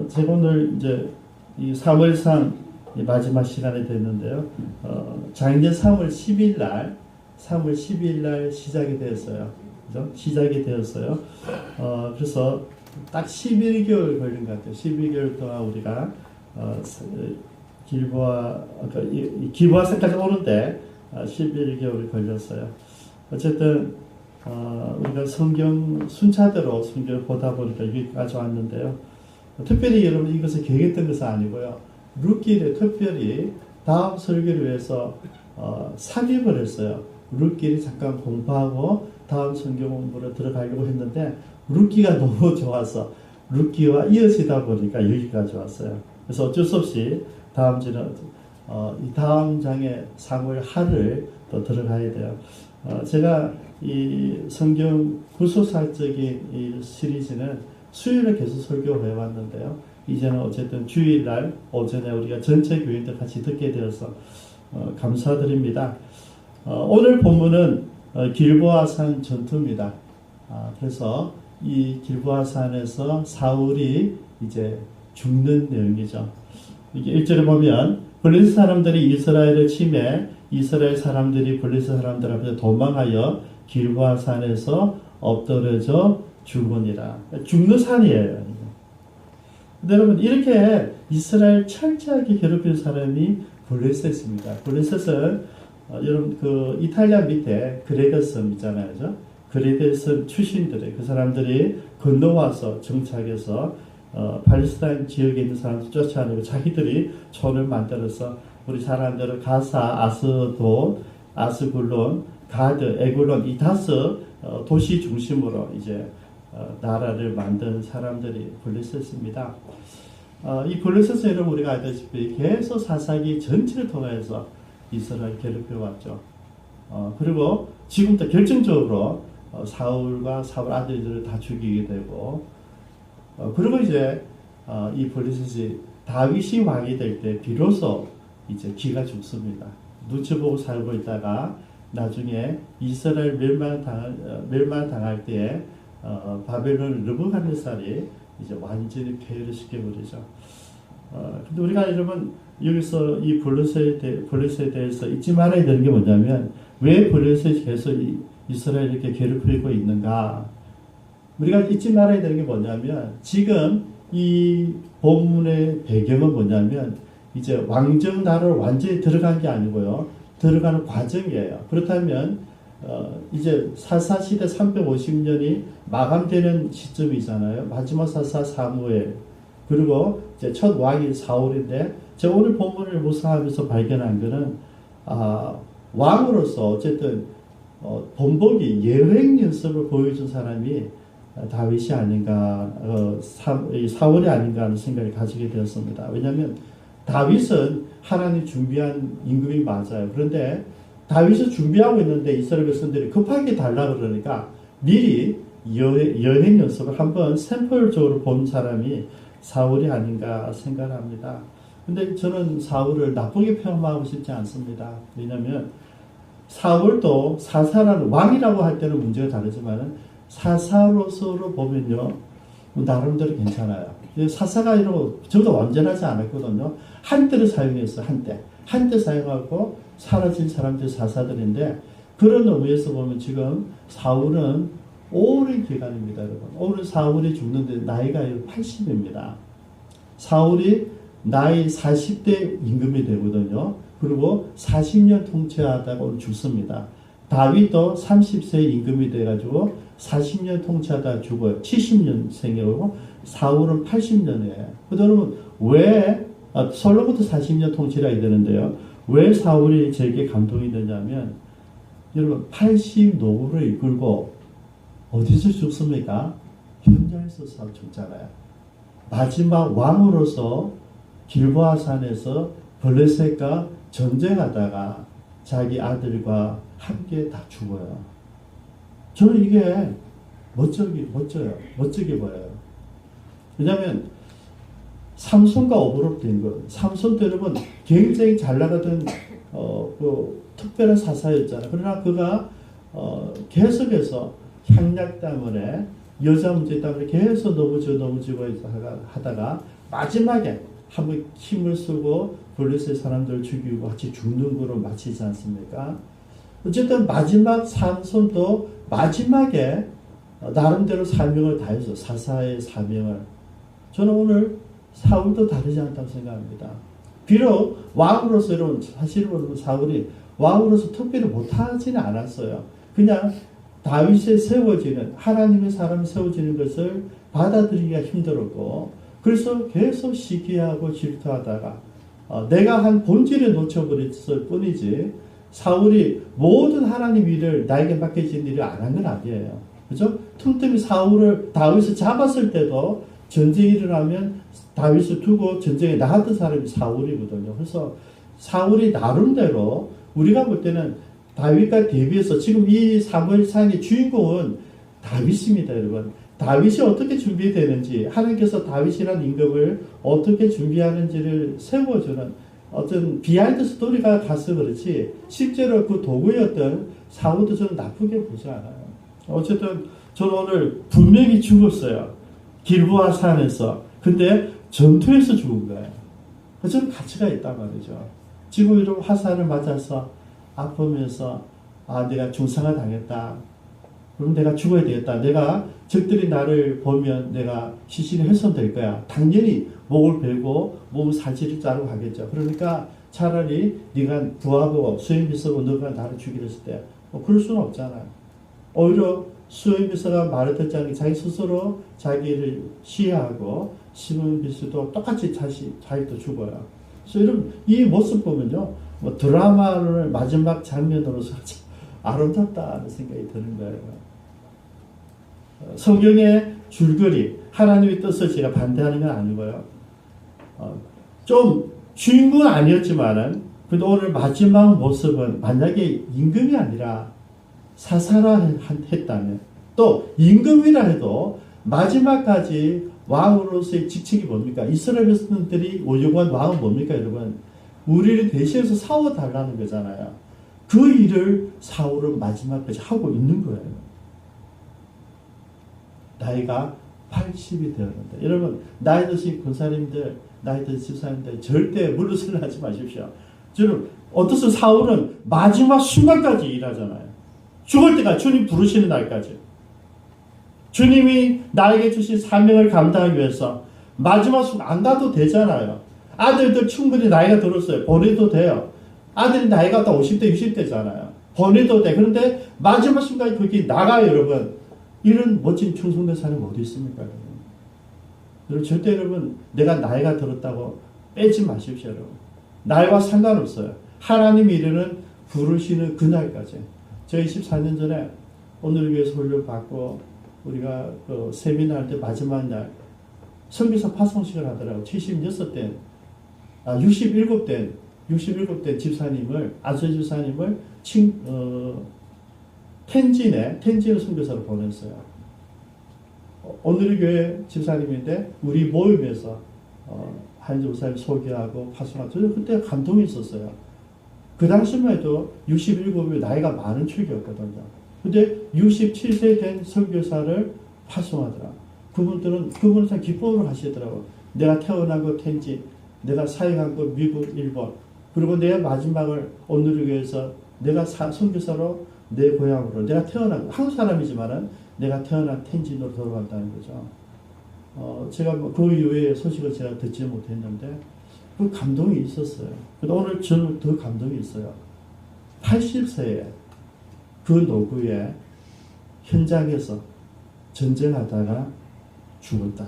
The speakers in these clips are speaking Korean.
제가 오늘 이제 이 3월상 마지막 시간이 됐는데요. 작년 3월 10일 날, 3월 10일 날 시작이 되었어요. 그죠? 시작이 되었어요. 그래서 딱 11개월 걸린 것 같아요. 11개월 동안 우리가 길보아산까지 오는데 11개월이 걸렸어요. 어쨌든 우리가 성경 순차대로 성경을 보다 보니까 여기까지 왔는데요. 특별히 여러분 이것을 계획했던 것은 아니고요. 룻길에 특별히 다음 설교를 위해서 삽입을 했어요. 룻길이 잠깐 공부하고 다음 성경 공부로 들어가려고 했는데 룻기가 너무 좋아서 룻기와 이어지다 보니까 여기까지 왔어요. 그래서 어쩔 수 없이 다음 주는 이 다음 장의 사무엘 하를 또 들어가야 돼요. 제가 이 성경 구속사적인 이 시리즈는 수요일에 계속 설교를 해왔는데요. 이제는 어쨌든 주일날 오전에 우리가 전체 교인들 같이 듣게 되어서 감사드립니다. 오늘 본문은 길보아산 전투입니다. 그래서 이 길보아산에서 사울이 이제 죽는 내용이죠. 이게 1절에 보면 블레셋 사람들이 이스라엘을 침해 이스라엘 사람들이 블레셋 사람들 앞에서 도망하여 길보아산에서 엎드러져 죽으니라. 죽는 산이에요. 근데 여러분 이렇게 이스라엘 철저하게 괴롭힌 사람이 블레셋입니다. 블레셋은 여러분 그 이탈리아 밑에 그레데 섬 있잖아요. 그죠? 그레데 섬 출신들이 그 사람들이 건너와서 정착해서 팔레스타인 지역에 있는 사람들 쫓아내고 자기들이 촌을 만들어서 우리 사람들은 가사, 아스돗, 아스굴론, 가드, 에굴론 이 5 도시 중심으로 이제 나라를 만든 사람들이 블레셋입니다. 이 블레셋은 여러분 우리가 알다시피 계속 사사기 전체를 통해서 이스라엘 괴롭혀왔죠. 그리고 지금도 결정적으로 사울과 사울 아들들을 다 죽이게 되고 그리고 이제 이 블레셋이 다윗이 왕이 될 때 비로소 이제 기가 죽습니다. 눈치 보고 살고 있다가 나중에 이스라엘 멸망당할 때에 바벨론 르브갓네살이 이제 완전히 폐해를 시켜버리죠. 근데 우리가 여러분 여기서 이 블레셋에 대해서 잊지 말아야 되는 게 뭐냐면 왜 블레셋이 계속 이스라엘 이렇게 괴롭히고 있는가? 우리가 잊지 말아야 되는 게 뭐냐면 지금 이 본문의 배경은 뭐냐면 이제 왕정 나라로 완전히 들어간 게 아니고요. 들어가는 과정이에요. 그렇다면 이제 사사시대 350년이 마감되는 시점이잖아요. 마지막 사사 사무엘 그리고 이제 첫 왕이 사울인데 제가 오늘 본문을 묵상하면서 발견한 것은 왕으로서 어쨌든 본보기 여행 연습을 보여준 사람이 다윗이 아닌가 사울이 아닌가 하는 생각을 가지게 되었습니다. 왜냐하면 다윗은 하나님 준비한 임금이 맞아요. 그런데 다윗이 준비하고 있는데 이스라엘 백성들이 급하게 달라고 그러니까 미리 여행 연습을 한번 샘플적으로 본 사람이 사울이 아닌가 생각합니다. 근데 저는 사울을 나쁘게 평가하고 싶지 않습니다. 왜냐하면 사울도 사사라는 왕이라고 할 때는 문제가 다르지만 사사로서로 보면요 나름대로 괜찮아요. 사사가 이러고 저도 완전하지 않았거든요. 한때를 사용했어요. 한때 사용하고 사라진 사람들이 사사들인데 그런 의미에서 보면 지금 사울은 오랜 기간입니다. 여러분. 오늘 사울이 죽는데 나이가 80입니다. 사울이 나이 40대 임금이 되거든요. 그리고 40년 통치하다가 오늘 죽습니다. 다윗도 30세 임금이 돼가지고 40년 통치하다 죽어요. 70년생이고 사울은 80년이에요. 그러면 왜 솔로몬도 40년 통치를 해야 되는데요. 왜 사울이 저에게 감동이 되냐면 여러분 80 노후를 이끌고 어디서 죽습니까? 현장에서 죽잖아요. 마지막 왕으로서 길보아산에서 블레셋과 전쟁하다가 자기 아들과 함께 다 죽어요. 저는 이게 멋지게 보여요. 왜냐하면 삼손과 오버랩된 것. 삼손도 여러분 굉장히 잘 나가던 그 특별한 사사였잖아요. 그러나 그가 계속해서 향락 때문에 여자 문제 때문에 계속 넘어지고 하다가 마지막에 한번 힘을 쓰고 블레셋 사람들을 죽이고 같이 죽는 거로 마치지 않습니까? 어쨌든 마지막 삼손도 마지막에 나름대로 사명을 다해서 사사의 사명을, 저는 오늘 사울도 다르지 않다고 생각합니다. 비록 왕으로서 여러분, 사실은 사울이 왕으로서 특별히 못하지는 않았어요. 그냥 다윗에 세워지는, 하나님의 사람이 세워지는 것을 받아들이기가 힘들었고, 그래서 계속 시기하고 질투하다가 내가 한 본질을 놓쳐버렸을 뿐이지, 사울이 모든 하나님 일을 나에게 맡겨진 일을 안 한 건 아니에요. 그죠? 틈틈이 다윗을 잡았을 때도 전쟁이 일어나면 다윗을 두고 전쟁에 나갔던 사람이 사울이거든요. 그래서 사울이 나름대로 우리가 볼 때는 다윗과 대비해서 지금 이 사무엘상의 주인공은 다윗입니다, 여러분. 다윗이 어떻게 준비되는지, 하나님께서 다윗이라는 임금을 어떻게 준비하는지를 세워주는 어떤 비하인드 스토리가 가서 그렇지, 실제로 그 도구였던 사울도 저는 나쁘게 보지 않아요. 어쨌든 저는 오늘 분명히 죽었어요. 길보아 산에서. 근데 전투에서 죽은 거예요. 저는 가치가 있단 말이죠. 지금 이런 화살을 맞아서 아프면서 내가 중상을 당했다. 그럼 내가 죽어야 되겠다. 내가 적들이 나를 보면 내가 시신이 훼손될 거야. 당연히 목을 베고 몸을 사지를 자르고 하겠죠. 그러니까 차라리 네가 부하고 수행비서고 너가 나를 죽이려 했을 때 그럴 수는 없잖아요. 오히려 수행비서가 말을 듣지 않게 자기 스스로 자기를 시해하고 시몬비서도 똑같이 자기도 죽어요. 그래서 이런 이 모습 보면요, 뭐 드라마를 마지막 장면으로서 아름답다는 생각이 드는 거예요. 성경의 줄거리, 하나님의 뜻을 제가 반대하는 건 아니고요. 좀 주인공은 아니었지만은, 그래도 오늘 마지막 모습은 만약에 임금이 아니라 사사라 했다면, 또 임금이라 해도 마지막까지 왕으로서의 직책이 뭡니까? 이스라엘 백성들이 요구한 왕은 뭡니까, 여러분? 우리를 대신해서 싸워달라는 거잖아요. 그 일을 사울은 마지막까지 하고 있는 거예요. 나이가 80이 되었는데, 여러분, 나이 드신 군사님들, 나이 드신 집사님들, 절대 물러서려 하지 마십시오. 저는, 어떻든 사울은 마지막 순간까지 일하잖아요. 죽을 때까지, 주님 부르시는 날까지. 주님이 나에게 주신 사명을 감당하기 위해서 마지막 순간 안 가도 되잖아요. 아들들 충분히 나이가 들었어요. 보내도 돼요. 아들이 나이가 다 50대, 60대잖아요. 보내도 돼. 그런데 마지막 순간에 거기 나가요, 여러분. 이런 멋진 충성된 사람이 어디 있습니까, 여러분? 여러분, 절대 여러분, 내가 나이가 들었다고 빼지 마십시오, 여러분. 나이와 상관없어요. 하나님이 이르는 부르시는 그날까지. 제가 24년 전에 오늘을 위해서 훈련 받고, 우리가 그 세미나 할 때 마지막 날, 선교사 파송식을 하더라고요. 67대, 67대 집사님을, 아주 집사님을 텐진을 선교사로 보냈어요. 오늘의 교회 집사님인데 우리 모임에서 한주 목사님 소개하고 파송하고, 저는 그때 감동이 있었어요. 그 당시만 해도 67이 나이가 많은 축이었거든요. 근데 67세 된 선교사를 파송하더라. 그분은 참 기쁨으로 하시더라고요. 내가 태어난 거 텐진, 내가 사역한 거 미국, 일본, 그리고 내 마지막을 오늘의 교회에서 내가 선교사로 내 고향으로, 내가 태어난, 한국 사람이지만은 내가 태어난 텐진으로 돌아간다는 거죠. 제가 그 이후에 소식을 제가 듣지 못했는데, 그 감동이 있었어요. 근데 오늘 저는 더 감동이 있어요. 80세에 그 노구에 현장에서 전쟁하다가 죽었다.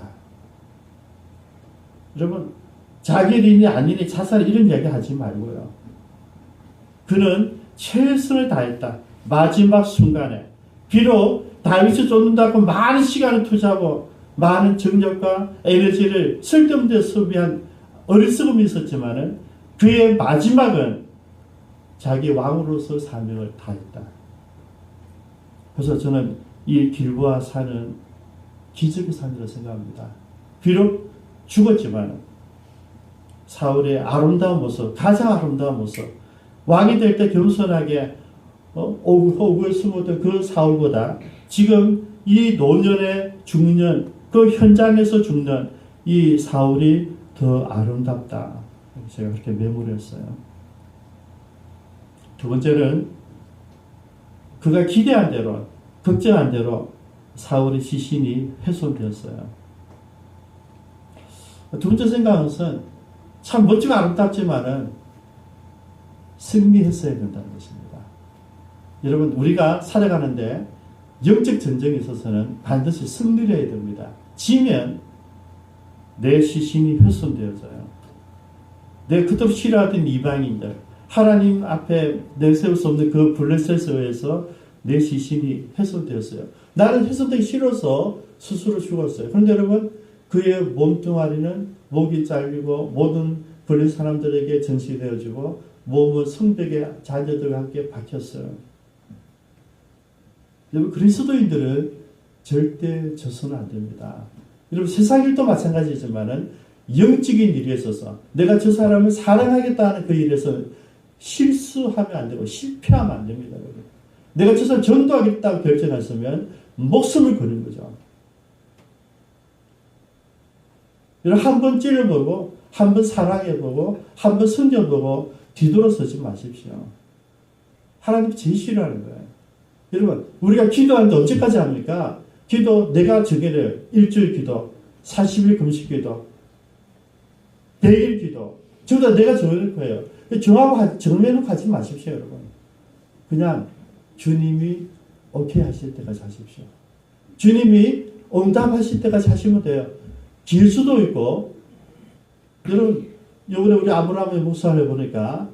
여러분, 자기 일이니 아니니 자살 이런 이야기 하지 말고요. 그는 최선을 다했다. 마지막 순간에. 비록 다윗을 쫓는다고 많은 시간을 투자하고 많은 정력과 에너지를 쓸데없는 데 소비한 어리석음이 있었지만은 그의 마지막은 자기 왕으로서 사명을 다했다. 그래서 저는 이 길보아 산은 기적의 산이라고 생각합니다. 비록 죽었지만 사울의 아름다운 모습, 가장 아름다운 모습, 왕이 될 때 겸손하게 오구에 숨었던 그 사울보다 지금 이 노년에 죽는, 그 현장에서 죽는 이 사울이 더 아름답다. 제가 그렇게 메모를 했어요. 두 번째는 그가 기대한 대로, 걱정한 대로 사울의 시신이 훼손되었어요. 두 번째 생각은 참 멋지고 아름답지만은 승리했어야 된다는 것입니다. 여러분, 우리가 살아가는데 영적 전쟁에 있어서는 반드시 승리를 해야 됩니다. 지면 내 시신이 훼손되어져요. 내 그토록 싫어하던 이방인들, 하나님 앞에 내세울 수 없는 그 블레셋에 의해서 내 시신이 훼손되었어요. 나는 훼손되기 싫어서 스스로 죽었어요. 그런데 여러분, 그의 몸뚱아리는 목이 잘리고 모든 블레셋 사람들에게 전시되어지고 몸은 성벽에 자녀들과 함께 박혔어요. 여러분, 그리스도인들은 절대 져서는 안 됩니다. 여러분, 세상 일도 마찬가지지만은 영적인 일에 있어서 내가 저 사람을 사랑하겠다는 그 일에서 실수하면 안 되고 실패하면 안 됩니다. 여러분. 내가 저 사람 전도하겠다고 결정했으면 목숨을 거는 거죠. 여러분, 한 번 찔러보고 한 번 사랑해보고 한 번 섬겨보고 뒤돌아서지 마십시오. 하나님 제일 싫어하는 거예요. 여러분, 우리가 기도하는데 언제까지 합니까? 기도 내가 정해요. 일주일 기도, 40일 금식 기도, 100일 기도. 전부 다 내가 정해놓을 거예요. 정해놓고 하지 마십시오, 여러분. 그냥 주님이 오케이 하실 때까지 하십시오. 주님이 응답하실 때까지 하시면 돼요. 길 수도 있고, 여러분, 요번에 우리 아브라함의 묵상을 해보니까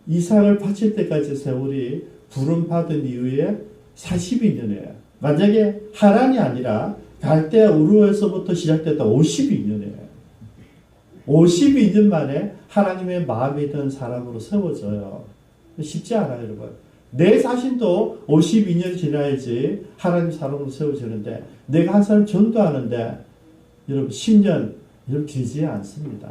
이삭을 바칠 때까지 세월이 부름받은 이후에 42년이에요. 만약에 하란이 아니라 갈대아 우르에서부터 시작됐다 52년이에요. 52년 만에 하나님의 마음에 든 사람으로 세워져요. 쉽지 않아요, 여러분. 내 자신도 52년 지나야지 하나님 사람으로 세워지는데, 내가 한 사람 전도하는데 여러분 10년 여러분 길지 않습니다.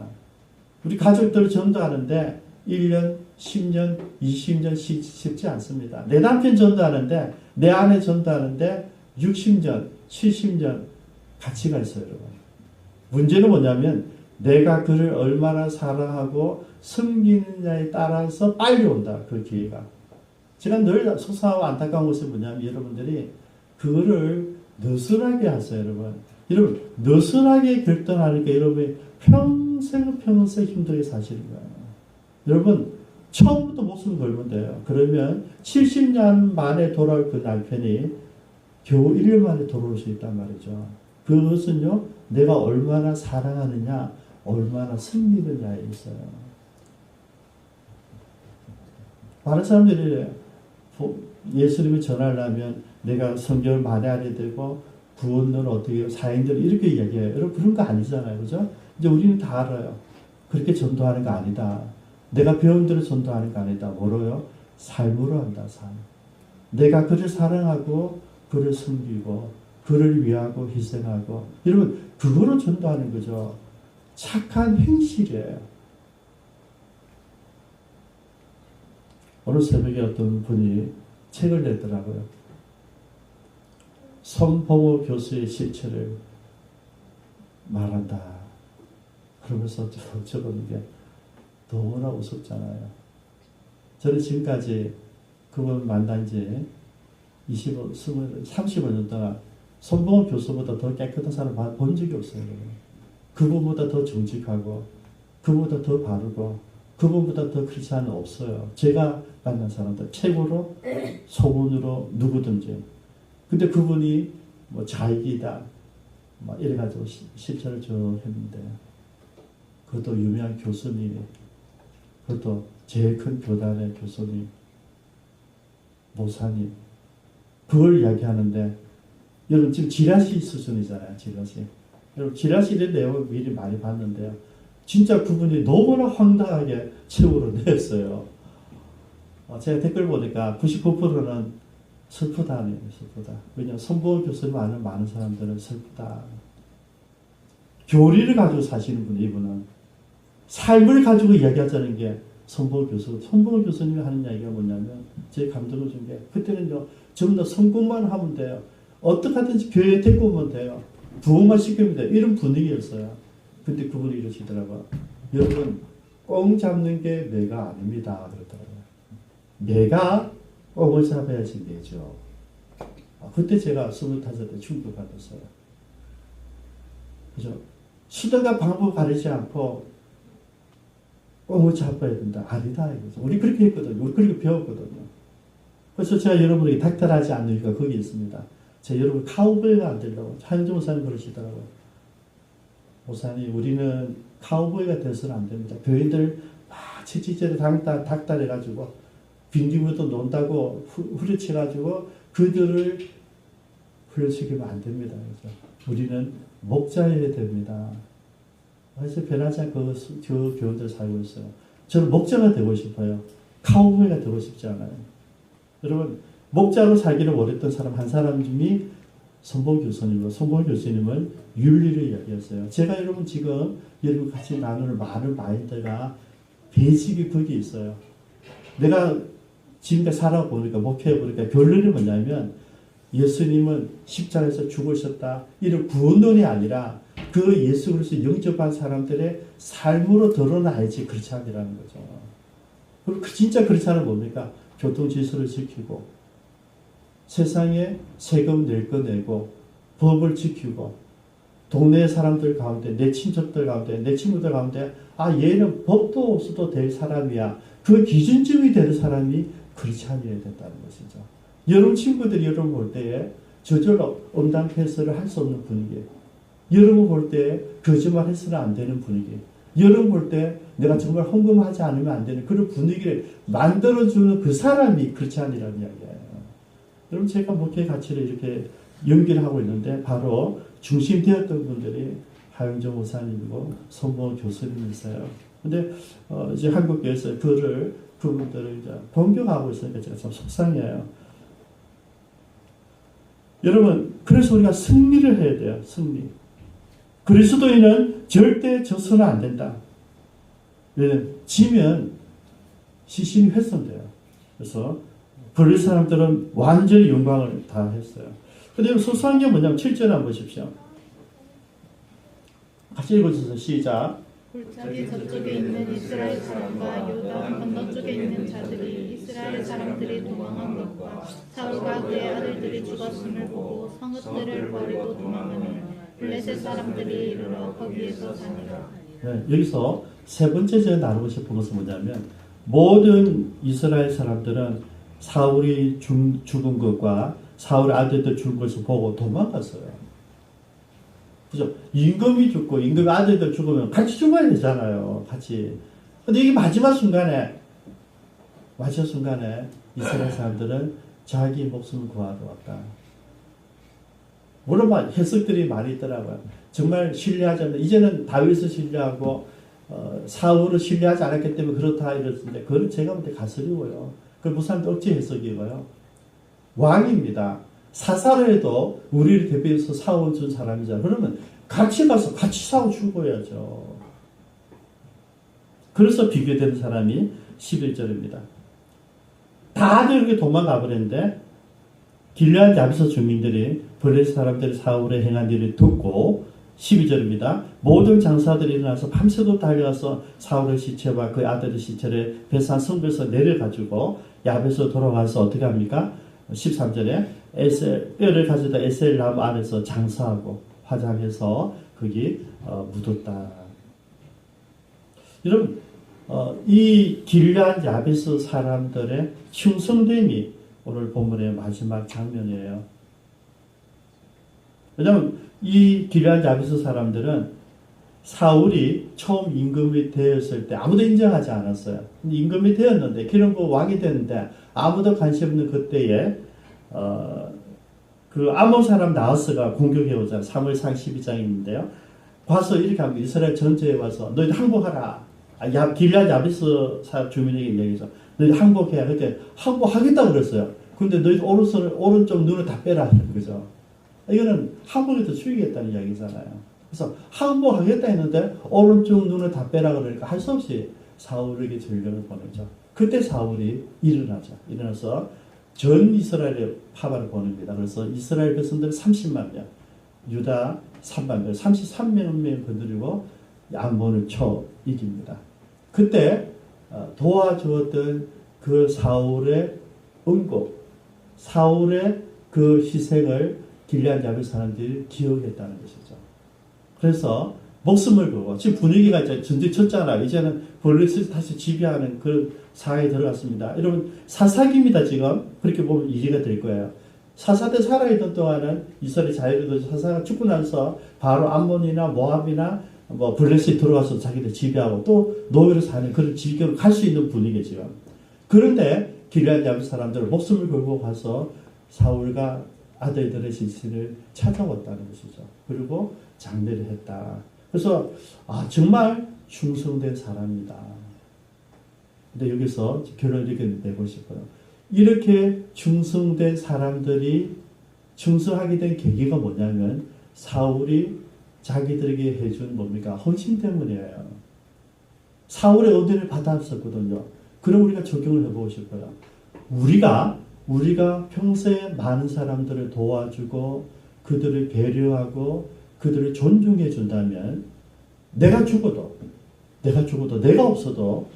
우리 가족들 전도하는데 1년, 10년, 20년 쉽지 않습니다. 내 남편 전도하는데, 내 아내 전도하는데 60년, 70년 가치가 있어요, 여러분. 문제는 뭐냐면 내가 그를 얼마나 사랑하고 섬기느냐에 따라서 빨리 온다, 그 기회가. 제가 늘 속상하고 안타까운 것이 뭐냐면 여러분들이 그거를 느슨하게 하세요, 여러분. 여러분, 느슨하게 결단하니까 여러분이 평생 힘들게 사시는 거예요. 여러분, 처음부터 목숨을 걸면 돼요. 그러면 70년 만에 돌아올 그 남편이 겨우 1년 만에 돌아올 수 있단 말이죠. 그것은요, 내가 얼마나 사랑하느냐, 얼마나 섬기느냐에 있어요. 많은 사람들이 예수님을 전하려면 내가 성경을 많이 알아야 되고 구원론 어떻게 해요? 사행들 이렇게 이야기해요. 여러분, 그런 거 아니잖아요. 그죠? 이제 우리는 다 알아요. 그렇게 전도하는 거 아니다. 내가 배운 대로 전도하는 거 아니다. 뭐로요? 삶으로 한다. 삶. 내가 그를 사랑하고 그를 섬기고 그를 위하고 희생하고, 여러분, 그거로 전도하는 거죠. 착한 행실이에요. 어느 새벽에 어떤 분이 책을 냈더라고요. 손봉호 교수의 실체를 말한다. 그러면서 적은 게 너무나 우습잖아요. 저는 지금까지 그분 만난 지 30년 동안 손봉호 교수보다 더 깨끗한 사람 본 적이 없어요. 그분보다 더 정직하고, 그분보다 더 바르고, 그분보다 더 그렇지 않은 없어요. 제가 만난 사람들 최고로 소문으로 누구든지. 근데 그분이 뭐 자익이다, 막 이래가지고 실천을 쭉 했는데, 그것도 유명한 교수님이, 그것도 제일 큰 교단의 교수님, 모사님, 그걸 이야기하는데, 여러분 지금 지라시 수준이잖아요. 지라시. 여러분 지라시의 내용을 미리 많이 봤는데요. 진짜 그분이 너무나 황당하게 책으로 냈어요. 제가 댓글 보니까 99%는 슬프다네요. 슬프다. 왜냐하면 손봉호 교수님 아는 많은 사람들은 슬프다. 교리를 가지고 사시는 분, 이분은. 삶을 가지고 이야기하자는 게 손봉호 교수. 손봉호 교수님이 하는 이야기가 뭐냐면, 제 감동을 준 게, 그때는요, 전부 다 성공만 하면 돼요. 어떻게 하든지 교회에 데리고 오면 돼요. 부흥만 시키면 돼요. 이런 분위기였어요. 근데 그분이 이러시더라고요. 여러분, 꽁 잡는 게 매가 아닙니다. 그러더라고요. 매가 꽁을 잡아야지 매죠. 그때 제가 25대 충격받았어요. 그죠? 수단과 방법 가리지 않고 꽁을 잡아야 된다. 아니다. 이거죠. 우리 그렇게 했거든요. 우리 그렇게 배웠거든요. 그래서 제가 여러분에게 닥달하지 않는 이유가 거기 있습니다. 제가 여러분 카우보이가 안 되려고. 한정 목사님 그러시더라고요. 목사님, 우리는 카우보이가 돼서는 안 됩니다. 교인들 막 채찍질을 닥달해가지고 빈집으로 논다고 후려쳐가지고 그들을 훈련시키면 안 됩니다. 그래서 우리는 목자여야 됩니다. 그래서 변하지 않고 그 교훈들 살고 있어요. 저는 목자가 되고 싶어요. 카우보이가 되고 싶지 않아요. 여러분, 목자로 살기를 원했던 사람 한 사람이 손봉 교수님이고, 손봉 교수님은 윤리를 이야기했어요. 제가 여러분 지금 여러분 같이 나눌 많은 마인드가 배직이 거기 있어요. 내가 지금까지 살아보니까, 목회해보니까 결론이 뭐냐면, 예수님은 십자가에서 죽으셨다. 이런 구원론이 아니라 그 예수 그리스도 영접한 사람들의 삶으로 드러나야지 그렇지 않으라는 거죠. 그리고 진짜 그렇지 않으면 뭡니까? 교통질서를 지키고 세상에 세금 낼 거 내고 법을 지키고 동네 사람들 가운데 내 친척들 가운데 내 친구들 가운데 얘는 법도 없어도 될 사람이야. 그 기준점이 되는 사람이 그렇지 않아야 된다는 것이죠. 여러분 친구들이 여러분 볼 때에 저절로 음담 패스를 할 수 없는 분위기, 여러분 볼 때 거짓말 해서는 안 되는 분위기, 여러분 볼 때 내가 정말 헌금하지 않으면 안 되는 그런 분위기를 만들어주는 그 사람이 그렇지 않으라는 이야기예요. 여러분 제가 목회 가치를 이렇게 연결하고 있는데 바로 중심 되었던 분들이 하영정 목사님이고 손봉 교수님이세요. 근데 이제 한국교회에서 그분들을 이제 공격하고 있으니까 제가 참 속상해요. 여러분, 그래서 우리가 승리를 해야 돼요. 승리. 그리스도인은 절대 져서는 안 된다. 왜냐면 지면 시신이 훼손돼요. 그래서 벌릴 사람들은 완전히 영광을 다 했어요. 근데 소소한 게 뭐냐면 7절 한번 보십시오. 같이 읽어주세요. 시작. 골짜기 저쪽에 있는 이스라엘 사람과 요단 건너쪽에 있는 자들이 이스라엘 사람들이 도망한 것과 사울과 그의 아들들이 죽었음을 보고 성읍들을 버리고 도망하니 블레셋 사람들이 이르러 거기에서 사니라. 네, 여기서 세 번째 제가 나누고 싶은 것은 뭐냐면 모든 이스라엘 사람들은 사울이 죽은 것과 사울의 아들들 죽은 것을 보고 도망갔어요. 그죠? 임금이 죽고 임금의 아들들 죽으면 같이 죽어야 되잖아요. 같이. 근데 이게 마지막 순간에 이스라엘 사람들은 자기 목숨을 구하러 왔다. 물론 해석들이 많이 있더라고요. 정말 신뢰하지 않는다. 이제는 다윗을 신뢰하고 사울을 신뢰하지 않았기 때문에 그렇다 이랬는데 그건 제가 볼 때 가스리고요. 그 무슨 억지 해석이고요. 왕입니다. 사사로에도 우리를 대표해서 사울 준 사람이잖아. 그러면 같이 가서 같이 싸워 죽어야죠. 그래서 비교되는 사람이 11절입니다. 다들 이렇게 도망가 버렸는데 길르앗 야베스 주민들이 블레셋 사람들이 사울의 행한 일을 듣고 12절입니다. 모든 장사들이 일어나서 밤새도록 달려가서 사울의 시체와 그의 아들의 시체를 베산 성벽에서 내려가지고 야베스로 돌아가서 어떻게 합니까? 13절에 뼈를 가져다 에셀 나무 안에서 장사하고 화장해서 거기 묻었다. 여러분 이 길르앗 야베스 사람들의 충성됨이 오늘 본문의 마지막 장면이에요. 왜냐하면 이 길르앗 야베스 사람들은 사울이 처음 임금이 되었을 때 아무도 인정하지 않았어요. 임금이 되었는데 기름부 왕이 됐는데 아무도 관심 없는 그때에 그 아몬 사람 나하스가 공격해 오자. 사무엘상 12장인데요. 와서 이렇게 합니다. 이스라엘 전체에 와서 너희들 항복하라. 길르앗 야베스 주민에게 얘기해서 너희들 항복해야. 그때 항복하겠다고 그랬어요. 근데 너희들 오른쪽 눈을 다 빼라. 그죠? 이거는 항복에서 죽이겠다는 이야기잖아요. 그래서 항복하겠다 했는데 오른쪽 눈을 다 빼라 그러니까 할 수 없이 사울에게 전령을 보내죠. 그때 사울이 일어나서 전 이스라엘의 파벌을 보냅니다. 그래서 이스라엘 백성들 30만 명, 유다 3만 명, 33명 건드리고 암몬을 쳐 이깁니다. 그때 도와주었던 그 사울의 응고, 사울의 그 희생을 길앗 야벳 사람들이 기억했다는 것이죠. 그래서 목숨을 걸고 지금 분위기가 이제 전쟁 쳤잖아요. 이제는 블레셋이 다시 지배하는 그 사회에 들어갔습니다. 여러분 사사기입니다. 지금 그렇게 보면 이해가 될 거예요. 사사 때 살아있던 동안은 이스라엘 자유를 사사가 죽고 나서 바로 암몬이나 모압이나 뭐 블레셋이 들어가서 자기들 지배하고 또 노예로 사는 그런 지경을 갈 수 있는 분위기 지금. 그런데 길앗 야벳 사람들은 목숨을 걸고 가서 사울과 아들들의 진실을 찾아왔다는 것이죠. 그리고 장례를 했다. 그래서 정말 충성된 사람이다. 근데 여기서 결론을 이렇게 내고 싶어요. 이렇게 충성된 사람들이 충성하게 된 계기가 뭐냐면 사울이 자기들에게 해준 뭡니까? 헌신 때문이에요. 사울의 은혜를 받았었거든요. 그럼 우리가 적용을 해보고 싶어요. 우리가 평소에 많은 사람들을 도와주고 그들을 배려하고 그들을 존중해 준다면 내가 죽어도 내가 없어도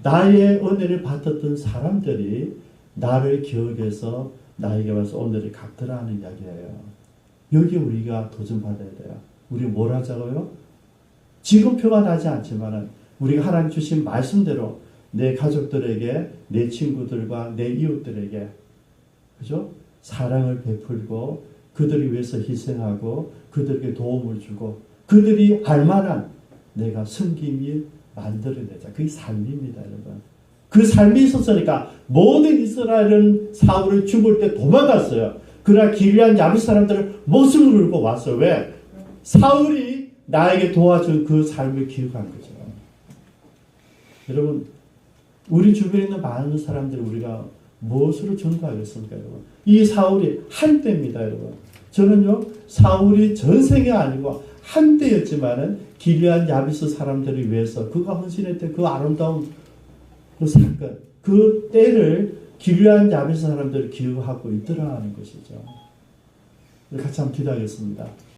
나의 은혜를 받았던 사람들이 나를 기억해서 나에게 와서 은혜를 갚더라 하는 이야기예요. 여기 우리가 도전받아야 돼요. 우리 뭘 하자고요? 지금 표가 나지 않지만 우리가 하나님 주신 말씀대로 내 가족들에게, 내 친구들과 내 이웃들에게 그죠? 사랑을 베풀고 그들을 위해서 희생하고 그들에게 도움을 주고 그들이 할 만한 내가 섬김이 만들어내자. 그게 삶입니다, 여러분. 그 삶이 있었으니까 모든 이스라엘은 사울을 죽을 때 도망갔어요. 그러나 길앗 야벳 사람들은 목숨을 걸고 왔어요. 왜? 사울이 나에게 도와준 그 삶을 기억한 거죠. 여러분, 우리 주변에 있는 많은 사람들을 우리가 무엇으로 전도하겠습니까, 여러분? 이 사울이 한때입니다, 여러분. 저는요, 사울이 전생이 아니고 한때였지만은 길앗 야벳 사람들을 위해서 그가 헌신했던 그 아름다운 그 사건, 그 때를 길앗 야벳 사람들을 기억하고 있더라 하는 것이죠. 같이 한번 기도하겠습니다.